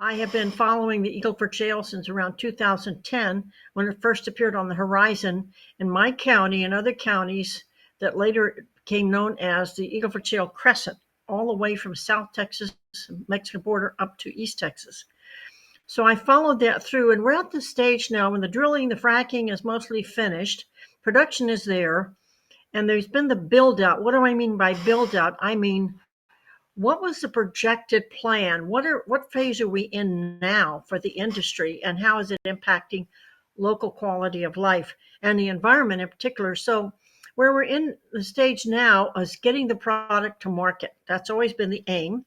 I have been following the Eagle Ford Shale since around 2010 when it first appeared on the horizon in my county and other counties that later became known as the Eagle Ford Shale Crescent, all the way from South Texas, Mexican border up to East Texas. So I followed that through, and we're at the stage now when the drilling, the fracking is mostly finished, production is there, and there's been the build out. What do I mean by build out? I mean, what was the projected plan? What phase are we in now for the industry, and how is it impacting local quality of life and the environment in particular? So where we're in the stage now is getting the product to market. That's always been the aim.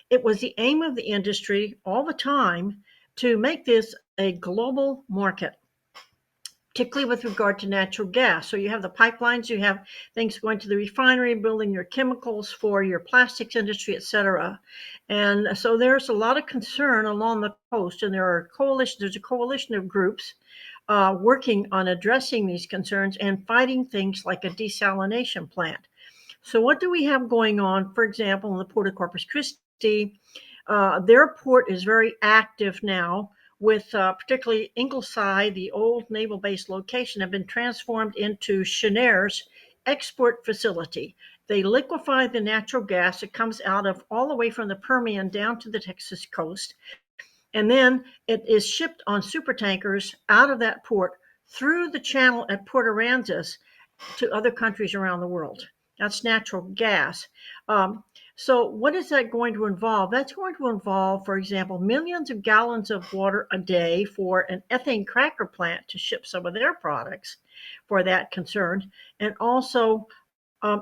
It was the aim of the industry all the time to make this a global market, particularly with regard to natural gas. So you have the pipelines, you have things going to the refinery, building your chemicals for your plastics industry, et cetera. And so there's a lot of concern along the coast, and there's a coalition of groups working on addressing these concerns and fighting things like a desalination plant. So what do we have going on, for example, in the Port of Corpus Christi? Their port is very active now, with particularly Ingleside, the old naval base location, have been transformed into Cheniere's export facility. They liquefy the natural gas. It comes out of all the way from the Permian down to the Texas coast. And then it is shipped on super tankers out of that port through the channel at Port Aransas to other countries around the world. That's natural gas. So what is that going to involve? That's going to involve, for example, millions of gallons of water a day for an ethane cracker plant to ship some of their products for that concern. And also,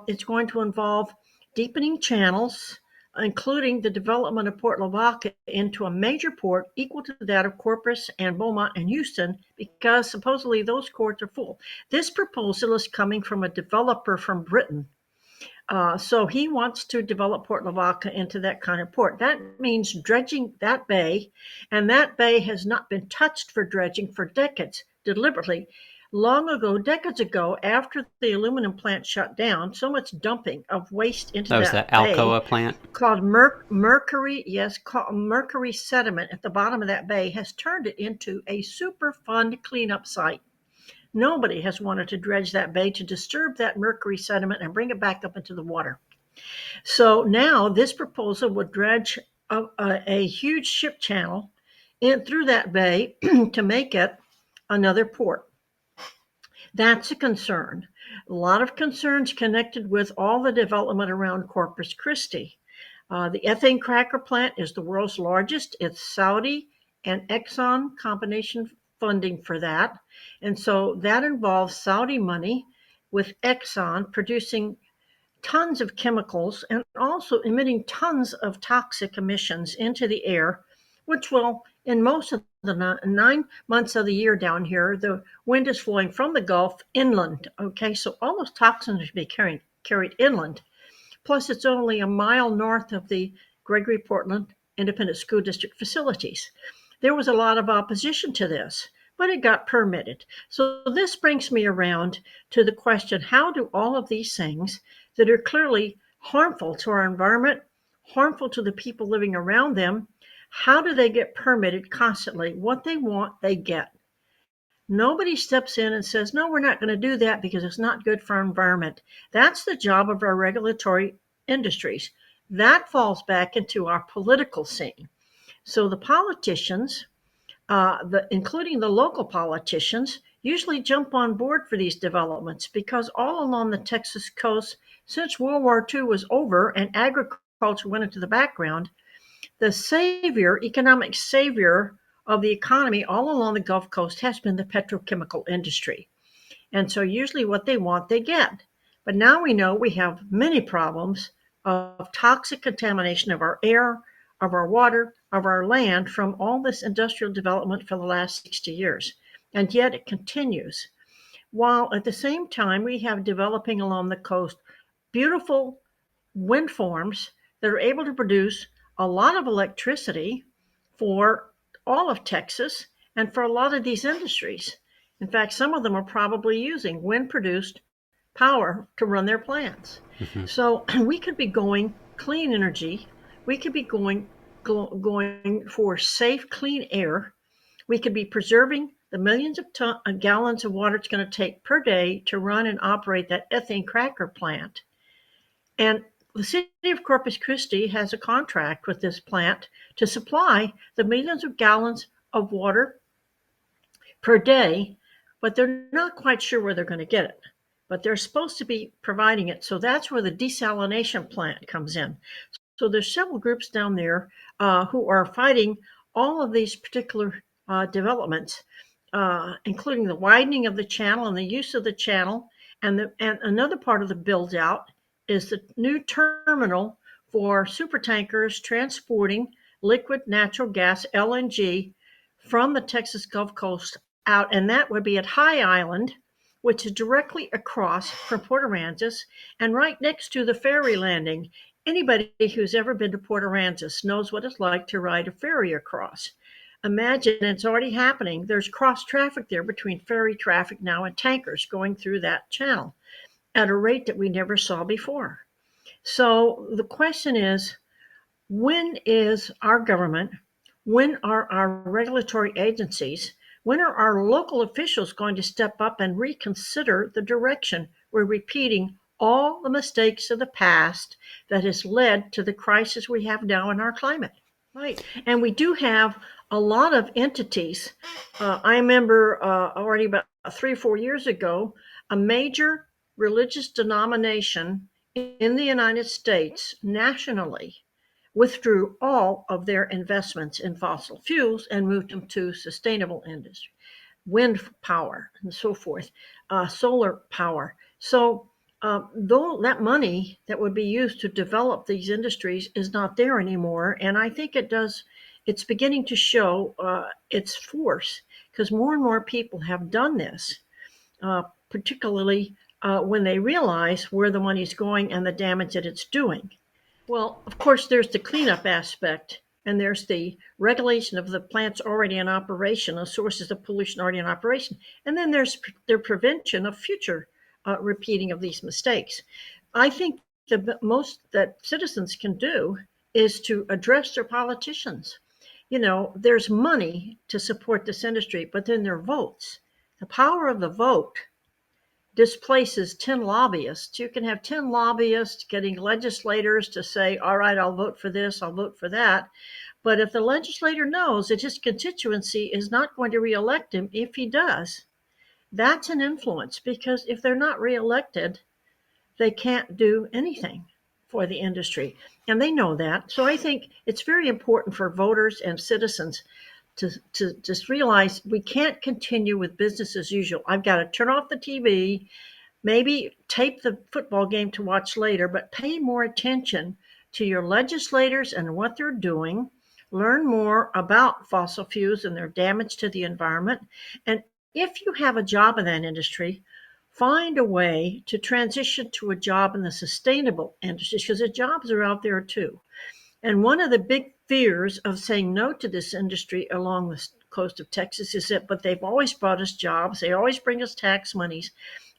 it's going to involve deepening channels, including the development of Port Lavaca into a major port equal to that of Corpus and Beaumont and Houston, because supposedly those ports are full. This proposal is coming from a developer from Britain. So he wants to develop Port Lavaca into that kind of port. That means dredging that bay, and that bay has not been touched for dredging for decades, deliberately. Long ago, decades ago, after the aluminum plant shut down, so much dumping of waste into That was the that bay Alcoa plant. called mercury, yes, called mercury sediment at the bottom of that bay has turned it into a super fun cleanup site. Nobody has wanted to dredge that bay to disturb that mercury sediment and bring it back up into the water. So now this proposal would dredge a huge ship channel in through that bay to make it another port. That's a concern. A lot of concerns connected with all the development around Corpus Christi. The ethane cracker plant is the world's largest. It's Saudi and Exxon combination funding for that. And so that involves Saudi money with Exxon producing tons of chemicals and also emitting tons of toxic emissions into the air, which will, in most of the 9 months of the year down here, the wind is flowing from the Gulf inland. Okay, so all those toxins will be carried inland. Plus, it's only a mile north of the Gregory Portland Independent School District facilities. There was a lot of opposition to this, but it got permitted. So this brings me around to the question, how do all of these things that are clearly harmful to our environment, harmful to the people living around them, how do they get permitted constantly? What they want, they get. Nobody steps in and says, no, we're not going to do that because it's not good for our environment. That's the job of our regulatory industries. That falls back into our political scene. So the politicians, including the local politicians, usually jump on board for these developments because all along the Texas coast, since World War II was over and agriculture went into the background, the economic savior of the economy all along the Gulf Coast has been the petrochemical industry. And so usually what they want, they get. But now we know we have many problems of toxic contamination of our air, of our water, of our land from all this industrial development for the last 60 years. And yet it continues. While at the same time, we have developing along the coast beautiful wind farms that are able to produce a lot of electricity for all of Texas and for a lot of these industries. In fact, some of them are probably using wind produced power to run their plants. Mm-hmm. So we could be going clean energy. We could be going going for safe, clean air. We could be preserving the millions of gallons of water it's going to take per day to run and operate that ethane cracker plant. And the city of Corpus Christi has a contract with this plant to supply the millions of gallons of water per day, but they're not quite sure where they're going to get it. But they're supposed to be providing it. So that's where the desalination plant comes in. So there's several groups down there who are fighting all of these particular developments, including the widening of the channel and the use of the channel. And another part of the build out is the new terminal for supertankers transporting liquid natural gas, LNG, from the Texas Gulf Coast out. And that would be at High Island, which is directly across from Port Aransas and right next to the ferry landing. Anybody who's ever been to Port Aransas knows what it's like to ride a ferry across. Imagine, it's already happening. There's cross traffic there between ferry traffic now and tankers going through that channel at a rate that we never saw before. So the question is, when is our government, when are our regulatory agencies, when are our local officials going to step up and reconsider the direction we're repeating all the mistakes of the past that has led to the crisis we have now in our climate? Right. And we do have a lot of entities. I remember already about 3 or 4 years ago, a major religious denomination in the United States nationally withdrew all of their investments in fossil fuels and moved them to sustainable industry, wind power and so forth, solar power. So though that money that would be used to develop these industries is not there anymore, and I think it's beginning to show its force because more and more people have done this, particularly when they realize where the money's going and the damage that it's doing. Well, of course, there's the cleanup aspect, and there's the regulation of the plants already in operation, the sources of pollution already in operation, and then there's the prevention of future repeating of these mistakes. I think the most that citizens can do is to address their politicians. There's money to support this industry, but then there are votes. The power of the vote displaces 10 lobbyists. You can have 10 lobbyists getting legislators to say, all right, I'll vote for this, I'll vote for that. But if the legislator knows that his constituency is not going to reelect him, if he does, that's an influence, because if they're not reelected, they can't do anything for the industry. And they know that. So I think it's very important for voters and citizens to just realize we can't continue with business as usual. I've got to turn off the TV, maybe tape the football game to watch later, but pay more attention to your legislators and what they're doing. Learn more about fossil fuels and their damage to the environment. And if you have a job in that industry, find a way to transition to a job in the sustainable industries, because the jobs are out there too. And one of the big fears of saying no to this industry along the coast of Texas is that, but they've always brought us jobs, they always bring us tax monies.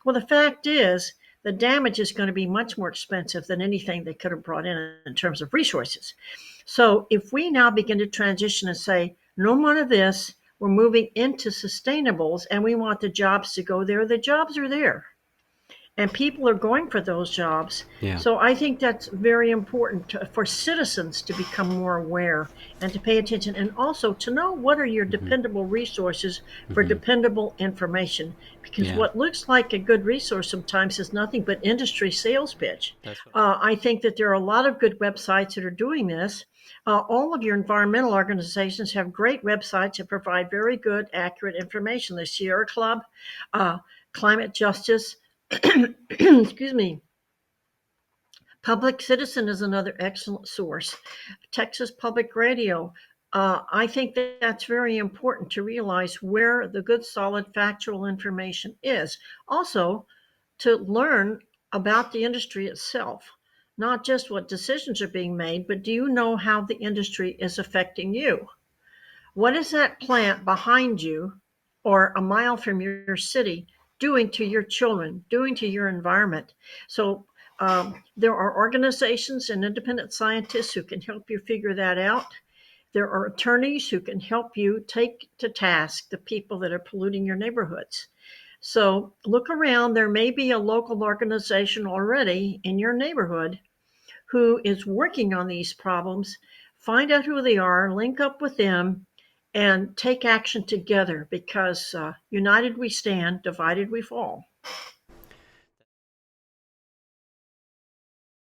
Well, the fact is, the damage is going to be much more expensive than anything they could have brought in terms of resources. So if we now begin to transition and say, no more of this, we're moving into sustainables and we want the jobs to go there, the jobs are there. And people are going for those jobs. Yeah. So I think that's very important for citizens to become more aware and to pay attention, and also to know what are your dependable resources for dependable information. Because Yeah. what looks like a good resource sometimes is nothing but industry sales pitch. That's what. I think that there are a lot of good websites that are doing this. All of your environmental organizations have great websites that provide very good, accurate information. The Sierra Club, Climate Justice, excuse me. Public Citizen is another excellent source. Texas Public Radio. I think that's very important to realize where the good, solid, factual information is. Also, to learn about the industry itself, not just what decisions are being made, but do you know how the industry is affecting you? What is that plant behind you or a mile from your city doing to your children, doing to your environment? So there are organizations and independent scientists who can help you figure that out. There are attorneys who can help you take to task the people that are polluting your neighborhoods. So look around. There may be a local organization already in your neighborhood who is working on these problems. Find out who they are, link up with them, and take action together because united we stand, divided we fall.